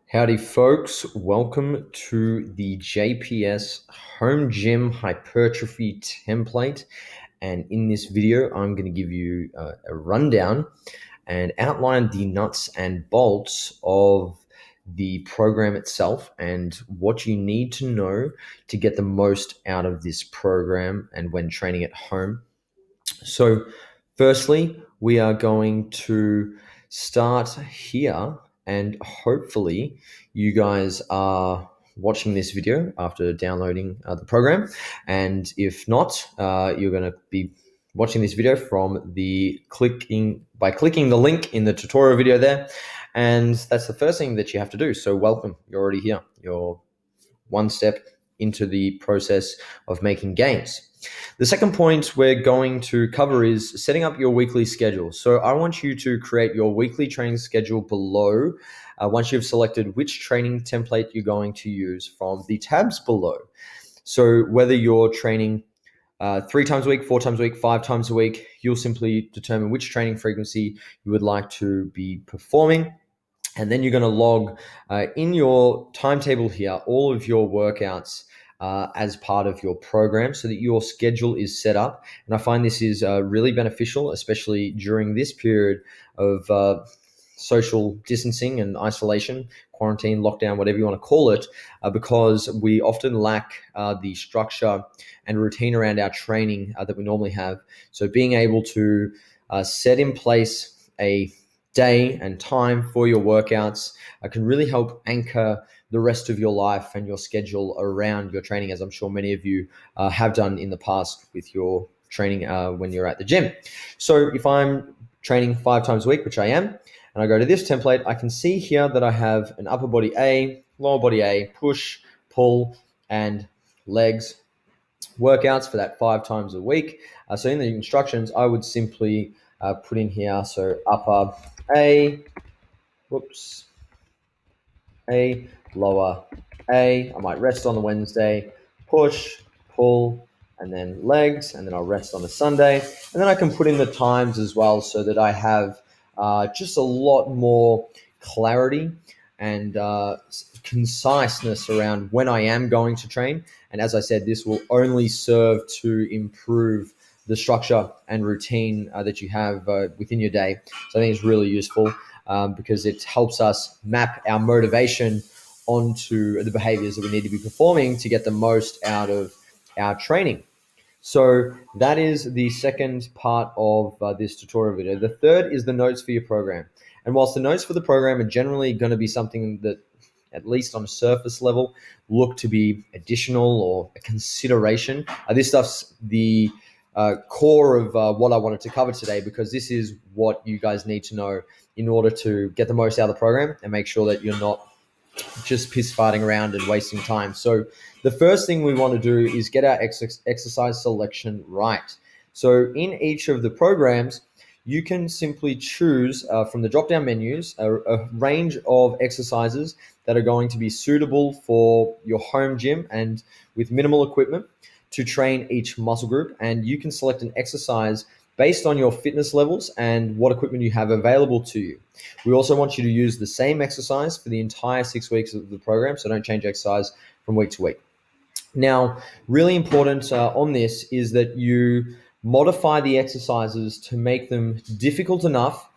Howdy, folks. Welcome to the JPS Home Gym Hypertrophy template. And in this video, I'm going to give you a rundown and outline the nuts and bolts of the program itself and what you need to know to get the most out of this program and when training at home. So, firstly, we are going to start here, and hopefully, you guys are watching this video after downloading the program. And if not, you're going to be watching this video from clicking the link in the tutorial video there. And that's the first thing that you have to do. So, welcome, you're already here. You're one step into the process of making gains. The second point we're going to cover is setting up your weekly schedule. So I want you to create your weekly training schedule below once you've selected which training template you're going to use from the tabs below. So whether you're training 3 times a week, 4 times a week, 5 times a week, you'll simply determine which training frequency you would like to be performing. And then you're going to log in your timetable here all of your workouts as part of your program so that your schedule is set up. And I find this is really beneficial, especially during this period of social distancing and isolation, quarantine, lockdown, whatever you want to call it, because we often lack the structure and routine around our training that we normally have. So being able to set in place a day and time for your workouts can really help anchor the rest of your life and your schedule around your training, as I'm sure many of you have done in the past with your training when you're at the gym. So if I'm training 5 times a week, which I am, and I go to this template, I can see here that I have an upper body A, lower body A, push, pull, and legs workouts for that 5 times a week. So in the instructions, I would simply put in here, so upper A, A, lower A. I might rest on the Wednesday, push, pull, and then legs, and then I'll rest on the Sunday. And then I can put in the times as well so that I have just a lot more clarity and conciseness around when I am going to train. And as I said, this will only serve to improve the structure and routine that you have within your day. So I think it's really useful because it helps us map our motivation onto the behaviors that we need to be performing to get the most out of our training. So that is the second part of this tutorial video. The third is the notes for your program. And whilst the notes for the program are generally going to be something that, at least on a surface level, look to be additional or a consideration, this stuff's the core of what I wanted to cover today, because this is what you guys need to know in order to get the most out of the program and make sure that you're not just piss farting around and wasting time. So the first thing we want to do is get our exercise selection right. So in each of the programs, you can simply choose from the drop-down menus a range of exercises that are going to be suitable for your home gym and with minimal equipment to train each muscle group. And you can select an exercise based on your fitness levels and what equipment you have available to you. We also want you to use the same exercise for the entire 6 weeks of the program, so don't change exercise from week to week. Now, really important on this is that you modify the exercises to make them difficult enough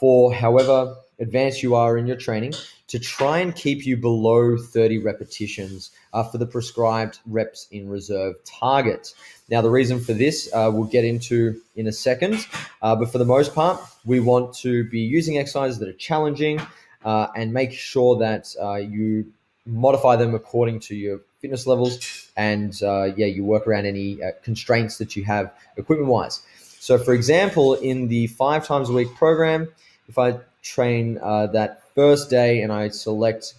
for however advanced you are in your training to try and keep you below 30 repetitions for the prescribed reps in reserve target. Now, the reason for this we'll get into in a second, but for the most part, we want to be using exercises that are challenging and make sure that you modify them according to your fitness levels and you work around any constraints that you have equipment-wise. So for example, in the 5 times a week program, if I train that first day and I select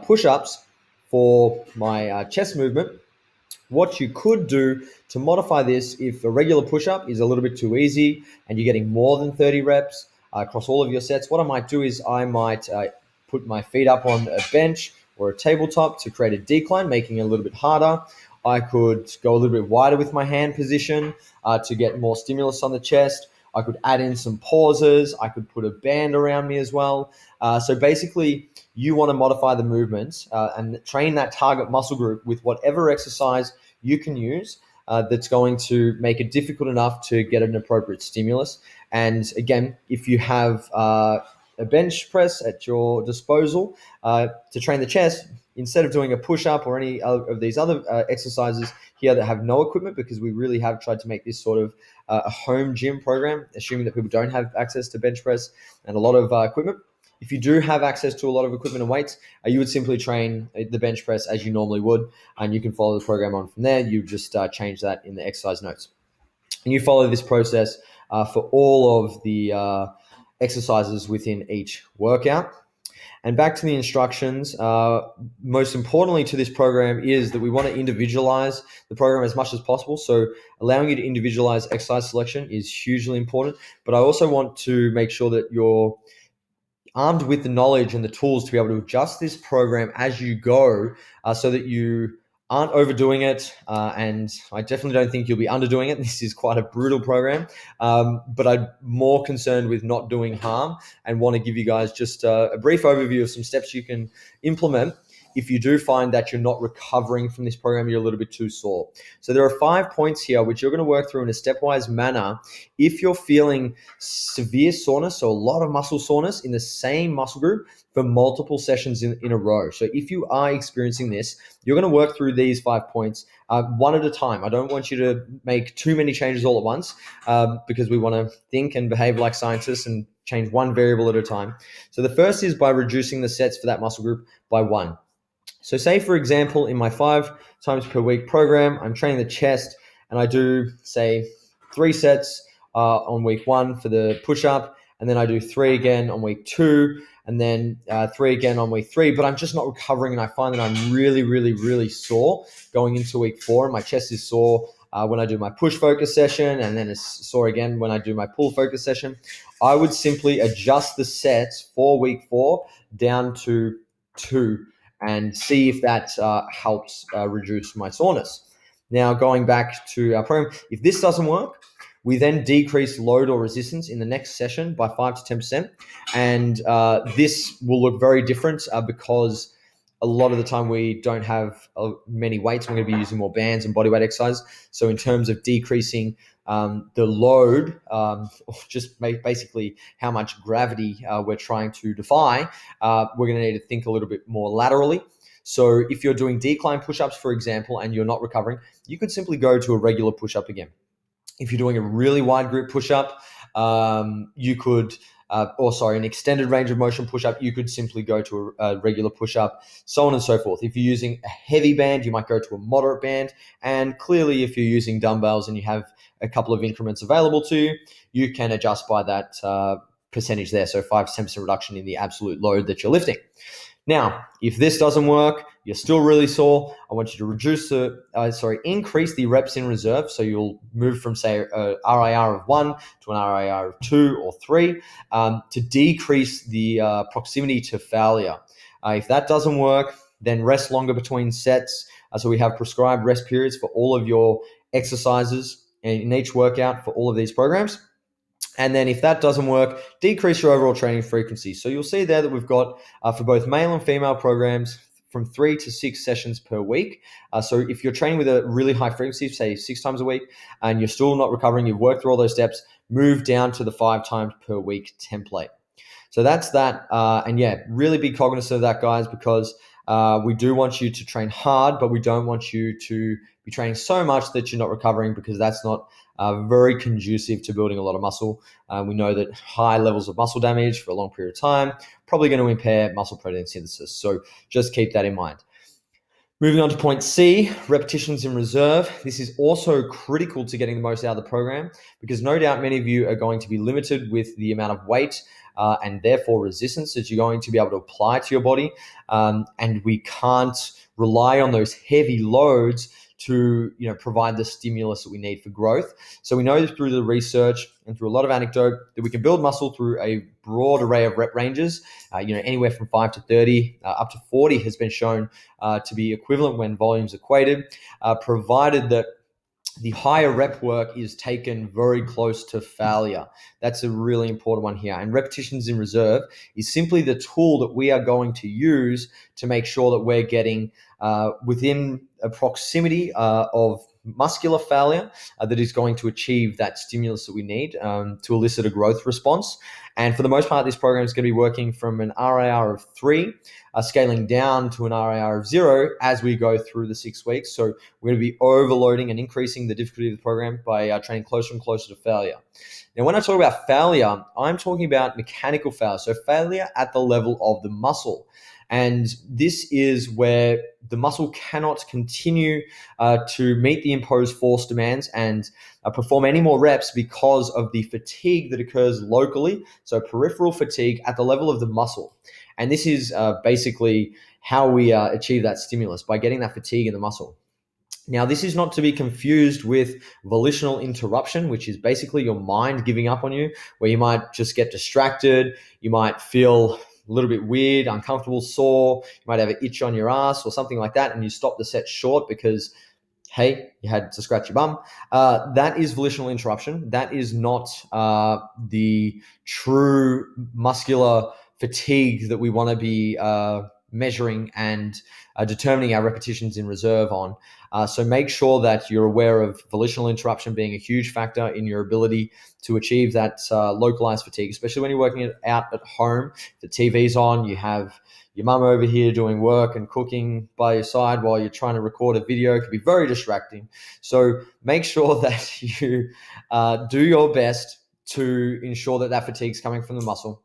push-ups for my chest movement, what you could do to modify this, if a regular push-up is a little bit too easy and you're getting more than 30 reps across all of your sets, what I might do is I might put my feet up on a bench or a tabletop to create a decline, making it a little bit harder. I could go a little bit wider with my hand position to get more stimulus on the chest, I could add in some pauses. I could put a band around me as well. So basically, you want to modify the movements and train that target muscle group with whatever exercise you can use that's going to make it difficult enough to get an appropriate stimulus. And again, if you have a bench press at your disposal to train the chest, instead of doing a push-up or any of these other exercises here that have no equipment, because we really have tried to make this sort of a home gym program, assuming that people don't have access to bench press and a lot of equipment. If you do have access to a lot of equipment and weights, you would simply train the bench press as you normally would, and you can follow the program on from there. You just change that in the exercise notes. And you follow this process for all of the exercises within each workout. And back to the instructions, most importantly to this program is that we want to individualize the program as much as possible. So allowing you to individualize exercise selection is hugely important. But I also want to make sure that you're armed with the knowledge and the tools to be able to adjust this program as you go, so that you aren't overdoing it. And I definitely don't think you'll be underdoing it. This is quite a brutal program, but I'm more concerned with not doing harm and want to give you guys just a brief overview of some steps you can implement if you do find that you're not recovering from this program, you're a little bit too sore. So there are 5 points here which you're going to work through in a stepwise manner if you're feeling severe soreness, so a lot of muscle soreness in the same muscle group for multiple sessions in a row. So if you are experiencing this, you're going to work through these 5 points one at a time. I don't want you to make too many changes all at once because we want to think and behave like scientists and change one variable at a time. So the first is by reducing the sets for that muscle group by 1. So say, for example, in my 5 times per week program, I'm training the chest and I do, say, 3 sets on week 1 for the push-up, and then I do 3 again on week 2, and then 3 again on week 3, but I'm just not recovering, and I find that I'm really, really, really sore going into week 4, and my chest is sore when I do my push focus session, and then it's sore again when I do my pull focus session. I would simply adjust the sets for week 4 down to 2 and see if that helps reduce my soreness. Now, going back to our program, if this doesn't work, we then decrease load or resistance in the next session by 5 to 10%. And this will look very different because a lot of the time we don't have many weights. We're going to be using more bands and bodyweight exercise. So in terms of decreasing the load, or just basically how much gravity we're trying to defy, we're going to need to think a little bit more laterally. So if you're doing decline push-ups, for example, and you're not recovering, you could simply go to a regular push-up again. If you're doing a really wide grip push-up, you could, an extended range of motion push-up, you could simply go to a regular push-up, so on and so forth. If you're using a heavy band, you might go to a moderate band. And clearly, if you're using dumbbells and you have a couple of increments available to you, you can adjust by that percentage there. So 5 to 10% reduction in the absolute load that you're lifting. Now, if this doesn't work, you're still really sore, I want you to increase the reps in reserve. So you'll move from, say, a RIR of 1 to an RIR of 2 or 3 to decrease the proximity to failure. If that doesn't work, then rest longer between sets. So we have prescribed rest periods for all of your exercises in each workout for all of these programs. And then if that doesn't work, decrease your overall training frequency. So you'll see there that we've got for both male and female programs from 3 to 6 sessions per week. So if you're training with a really high frequency, say 6 times a week, and you're still not recovering, you've worked through all those steps, move down to the 5 times per week template. So that's that. And yeah, really be cognizant of that, guys, because we do want you to train hard, but we don't want you to be training so much that you're not recovering, because that's not very conducive to building a lot of muscle. We know that high levels of muscle damage for a long period of time probably going to impair muscle protein synthesis. So just keep that in mind. Moving on to point C, repetitions in reserve. This is also critical to getting the most out of the program, because no doubt many of you are going to be limited with the amount of weight and therefore resistance that you're going to be able to apply to your body. And we can't rely on those heavy loads to provide the stimulus that we need for growth. So we know through the research and through a lot of anecdote that we can build muscle through a broad array of rep ranges. Anywhere from 5 to 30 up to 40 has been shown to be equivalent when volumes equated, provided that the higher rep work is taken very close to failure. That's a really important one here. And repetitions in reserve is simply the tool that we are going to use to make sure that we're getting within a proximity of muscular failure that is going to achieve that stimulus that we need to elicit a growth response. And for the most part, this program is going to be working from an RIR of 3, scaling down to an RIR of 0 as we go through the 6 weeks. So we're going to be overloading and increasing the difficulty of the program by training closer and closer to failure. Now, when I talk about failure, I'm talking about mechanical failure. So failure at the level of the muscle. And this is where the muscle cannot continue to meet the imposed force demands and perform any more reps because of the fatigue that occurs locally. So peripheral fatigue at the level of the muscle. And this is basically how we achieve that stimulus, by getting that fatigue in the muscle. Now, this is not to be confused with volitional interruption, which is basically your mind giving up on you, where you might just get distracted, you might feel a little bit weird, uncomfortable, sore, you might have an itch on your ass or something like that, and you stop the set short because, hey, you had to scratch your bum. That is volitional interruption. That is not the true muscular fatigue that we want to be measuring and determining our repetitions in reserve on. So make sure that you're aware of volitional interruption being a huge factor in your ability to achieve that localized fatigue, especially when you're working out at home. The TV's on, you have your mum over here doing work and cooking by your side while you're trying to record a video. It can be very distracting. So make sure that you do your best to ensure that that fatigue's coming from the muscle.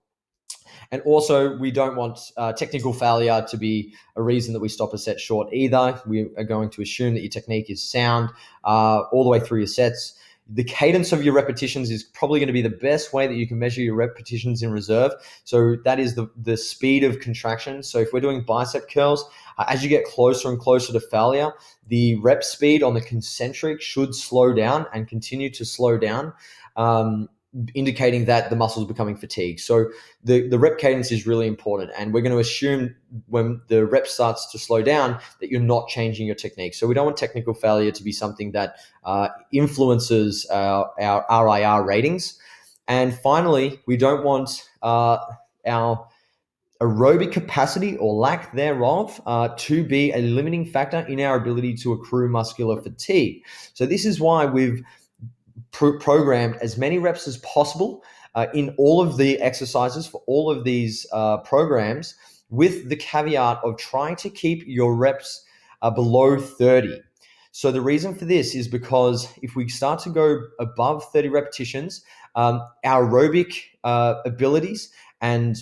And also, we don't want technical failure to be a reason that we stop a set short either. We are going to assume that your technique is sound all the way through your sets. The cadence of your repetitions is probably going to be the best way that you can measure your repetitions in reserve. So that is the speed of contraction. So if we're doing bicep curls, as you get closer and closer to failure, the rep speed on the concentric should slow down and continue to slow down, indicating that the muscle is becoming fatigued. So the rep cadence is really important. And we're going to assume when the rep starts to slow down that you're not changing your technique. So we don't want technical failure to be something that influences our RIR ratings. And finally, we don't want our aerobic capacity or lack thereof to be a limiting factor in our ability to accrue muscular fatigue. So this is why we've programmed as many reps as possible in all of the exercises for all of these programs, with the caveat of trying to keep your reps below 30. So the reason for this is because if we start to go above 30 repetitions, our aerobic abilities and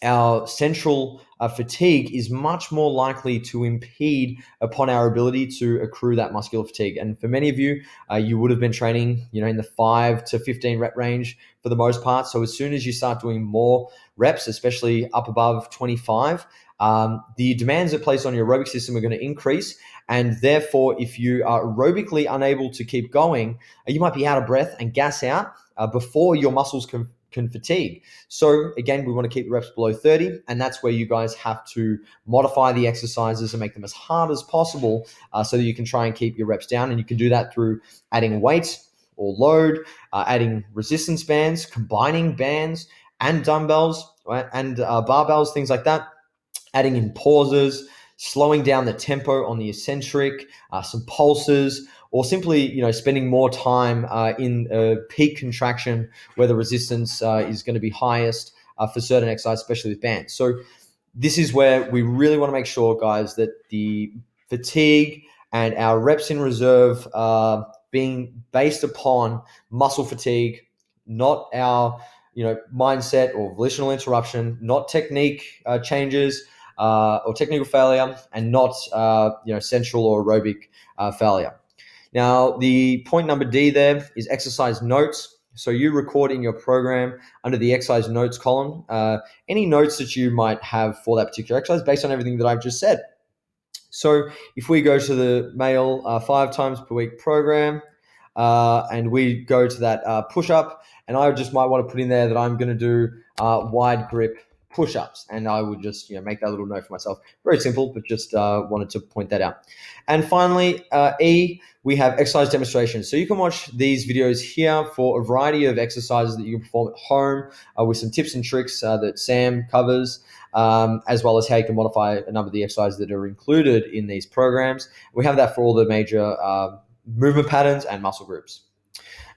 our central fatigue is much more likely to impede upon our ability to accrue that muscular fatigue. And for many of you, you would have been training, in the 5 to 15 rep range for the most part. So as soon as you start doing more reps, especially up above 25, the demands that placed on your aerobic system are going to increase. And therefore, if you are aerobically unable to keep going, you might be out of breath and gas out before your muscles can fatigue. So again, we want to keep the reps below 30, and that's where you guys have to modify the exercises and make them as hard as possible so that you can try and keep your reps down. And you can do that through adding weight or load, adding resistance bands, combining bands and dumbbells, right? And barbells, things like that, adding in pauses, slowing down the tempo on the eccentric, some pulses, or simply, spending more time in a peak contraction where the resistance is going to be highest for certain exercises, especially with bands. So this is where we really want to make sure, guys, that the fatigue and our reps in reserve are being based upon muscle fatigue, not our, mindset or volitional interruption, not technique changes or technical failure, and not, central or aerobic failure. Now, the point number D there is exercise notes. So you record in your program under the exercise notes column any notes that you might have for that particular exercise based on everything that I've just said. So if we go to the male 5 times per week program and we go to that push-up, and I just might want to put in there that I'm going to do wide grip push-ups, and I would just make that little note for myself. Very simple, but just wanted to point that out. And finally, E, we have exercise demonstrations. So you can watch these videos here for a variety of exercises that you can perform at home with some tips and tricks that Sam covers, as well as how you can modify a number of the exercises that are included in these programs. We have that for all the major movement patterns and muscle groups.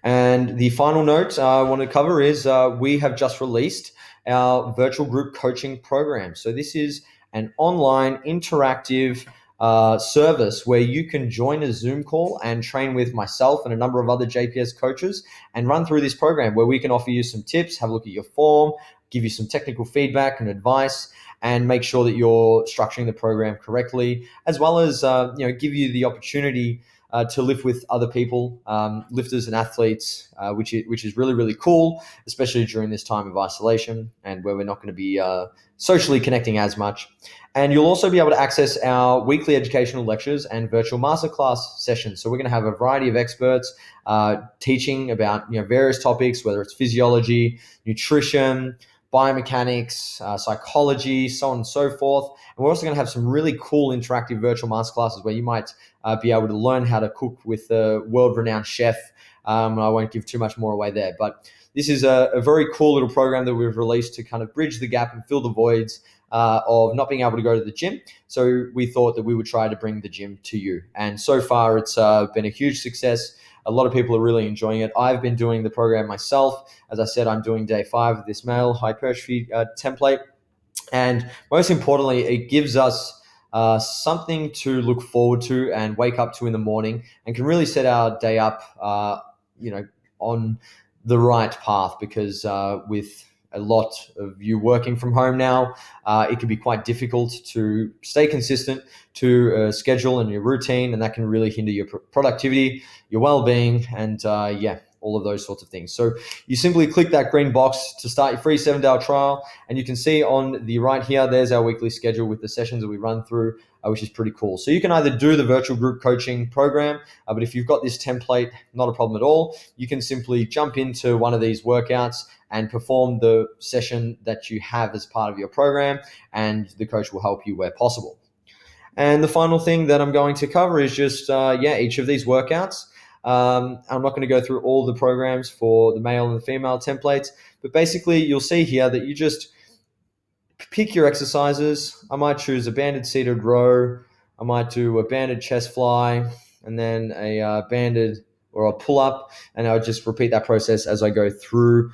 And the final note I want to cover is we have just released our virtual group coaching program. So this is an online interactive service where you can join a Zoom call and train with myself and a number of other JPS coaches and run through this program where we can offer you some tips, have a look at your form, give you some technical feedback and advice, and make sure that you're structuring the program correctly, as well as give you the opportunity to lift with other people, lifters and athletes, which is really, really cool, especially during this time of isolation and where we're not going to be socially connecting as much. And you'll also be able to access our weekly educational lectures and virtual masterclass sessions. So we're going to have a variety of experts teaching about various topics, whether it's physiology, nutrition, biomechanics, psychology, so on and so forth. And we're also going to have some really cool interactive virtual masterclasses where you might be able to learn how to cook with a world-renowned chef. I won't give too much more away there, but this is a very cool little program that we've released to kind of bridge the gap and fill the voids of not being able to go to the gym. So we thought that we would try to bring the gym to you. And so far, it's been a huge success. A lot of people are really enjoying it. I've been doing the program myself. As I said, I'm doing day 5 of this male hypertrophy template. And most importantly, it gives us something to look forward to and wake up to in the morning, and can really set our day up, on the right path, because with a lot of you working from home now, it can be quite difficult to stay consistent to a schedule and your routine, and that can really hinder your productivity, your well-being, and all of those sorts of things. So you simply click that green box to start your free 7-day trial, and you can see on the right here, there's our weekly schedule with the sessions that we run through, which is pretty cool. So you can either do the virtual group coaching program, but if you've got this template, not a problem at all. You can simply jump into one of these workouts and perform the session that you have as part of your program, and the coach will help you where possible. And the final thing that I'm going to cover is just, each of these workouts. I'm not going to go through all the programs for the male and the female templates, but basically you'll see here that you just pick your exercises. I might choose a banded seated row. I might do a banded chest fly, and then a banded or a pull up, and I'll just repeat that process as I go through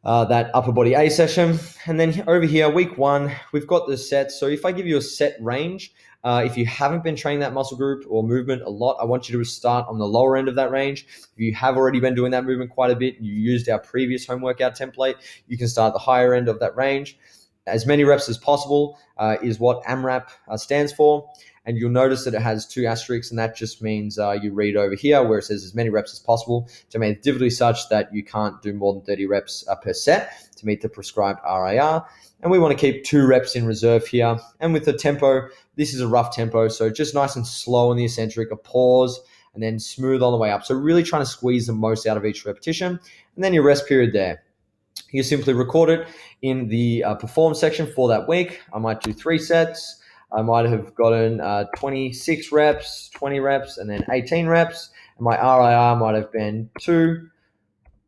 that upper body A session. And then over here, week 1, we've got the sets. So if I give you a set range, if you haven't been training that muscle group or movement a lot, I want you to start on the lower end of that range. If you have already been doing that movement quite a bit, you used our previous home workout template, you can start the higher end of that range. As many reps as possible is what AMRAP stands for. And you'll notice that it has 2 asterisks, and that just means you read over here where it says as many reps as possible to make it difficulty such that you can't do more than 30 reps per set to meet the prescribed RIR. And we want to keep 2 reps in reserve here. And with the tempo, this is a rough tempo, so just nice and slow on the eccentric, a pause, and then smooth all the way up. So really trying to squeeze the most out of each repetition. And then your rest period there. You simply record it in the perform section for that week. I might do 3 sets. I might have gotten 26 reps, 20 reps, and then 18 reps. And my RIR might have been 2,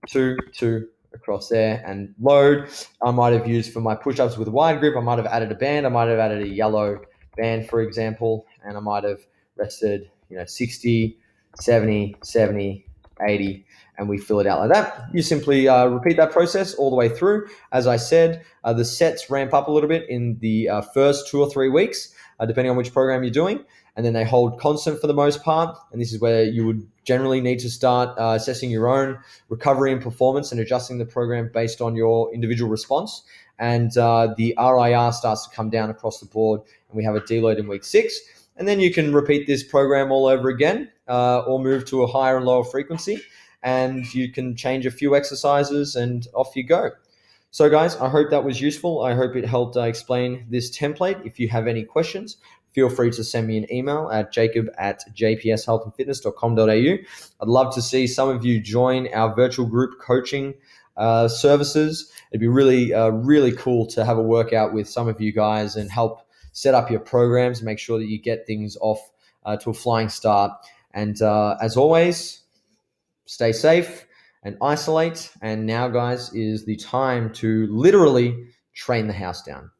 2, 2 across there. And load, I might have used for my push-ups with a wide grip. I might have added a band. I might have added a yellow band, for example. And I might have rested, 60, 70, 70, 80, and we fill it out like that. You simply repeat that process all the way through. As I said, the sets ramp up a little bit in the first 2 or 3 weeks, depending on which program you're doing, and then they hold constant for the most part. And this is where you would generally need to start assessing your own recovery and performance and adjusting the program based on your individual response. And the RIR starts to come down across the board, and we have a deload in week 6. And then you can repeat this program all over again, or move to a higher and lower frequency, and you can change a few exercises and off you go. So guys, I hope that was useful. I hope it helped explain this template. If you have any questions, feel free to send me an email at jacob@jpshealthandfitness.com.au. I'd love to see some of you join our virtual group coaching services. It'd be really cool to have a workout with some of you guys and help set up your programs, make sure that you get things off to a flying start. And as always, stay safe and isolate. And now, guys, is the time to literally train the house down.